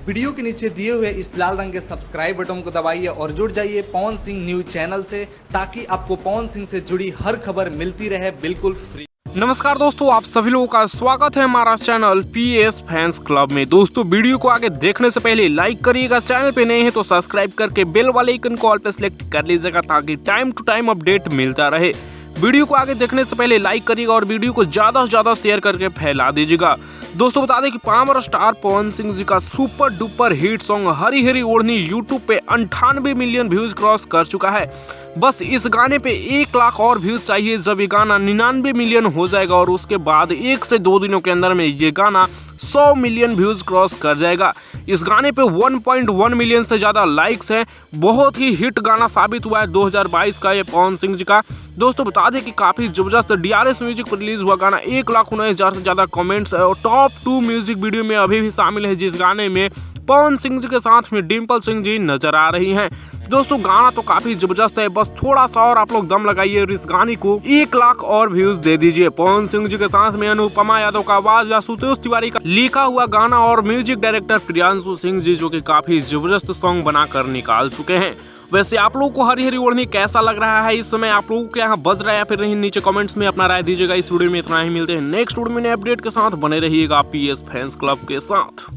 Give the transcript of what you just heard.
Video के नीचे दिए हुए इस लाल रंग के सब्सक्राइब बटन को दबाइए और जुड़ जाइए पवन सिंह न्यूज चैनल से, ताकि आपको पवन सिंह से जुड़ी हर खबर मिलती रहे बिल्कुल फ्री। नमस्कार दोस्तों, आप सभी लोगों का स्वागत है हमारा चैनल पीएस फैंस क्लब में। दोस्तों, वीडियो को आगे देखने से पहले लाइक करिएगा, चैनल पे नए हैं तो सब्सक्राइब करके बेल वाले आइकन को ऑल पे सिलेक्ट कर लीजिएगा, ताकि टाइम टू टाइम अपडेट मिलता रहे। वीडियो को आगे देखने से पहले लाइक करिएगा और वीडियो को ज्यादा से ज्यादा शेयर करके फैला दीजिएगा। दोस्तों, बता दें कि पावर स्टार पवन सिंह जी का super duper hit song Hari Hari ओढ़नी यूट्यूब पे 98 मिलियन व्यूज क्रॉस कर चुका है। बस इस गाने पे 1 लाख और व्यूज चाहिए, जब ये गाना 99 मिलियन हो जाएगा और उसके बाद 1 से 2 दिनों के अंदर में ये गाना 100 मिलियन व्यूज क्रॉस कर जाएगा। इस गाने पे 1.1 मिलियन से ज़्यादा लाइक्स हैं। बहुत ही हिट गाना साबित हुआ है 2022 का ये पवन सिंह जी का। दोस्तों, बता दें कि काफ़ी ज़बरदस्त DRS म्यूजिक पर रिलीज हुआ गाना 1,19,000 से ज़्यादा कमेंट्स है और टॉप 2 म्यूजिक वीडियो में अभी भी शामिल है, जिस गाने में पवन सिंह जी के साथ में डिम्पल सिंह जी नजर आ रही हैं। दोस्तों, गाना तो काफी जबरदस्त है, बस थोड़ा सा और आप लोग दम लगाइए और इस गाने को 1 लाख और व्यूज दे दीजिए। पवन सिंह जी के साथ में अनुपमा यादव का आवाज या सुतोष तिवारी का लिखा हुआ गाना और म्यूजिक डायरेक्टर प्रियांशु सिंह जी, जो कि काफी जबरदस्त सॉन्ग बनाकर निकाल चुके हैं। वैसे आप लोगों को हरी हरी ओढ़नी कैसा लग रहा है, इस समय आप लोगों के यहाँ बज रहा है या फिर नहीं, नीचे कमेंट्स में अपना राय दीजिएगा। इस वीडियो में इतना ही, मिलते हैं नेक्स्ट वीडियो में नए अपडेट के साथ। बने रहिएगा पीएस फैंस क्लब के साथ।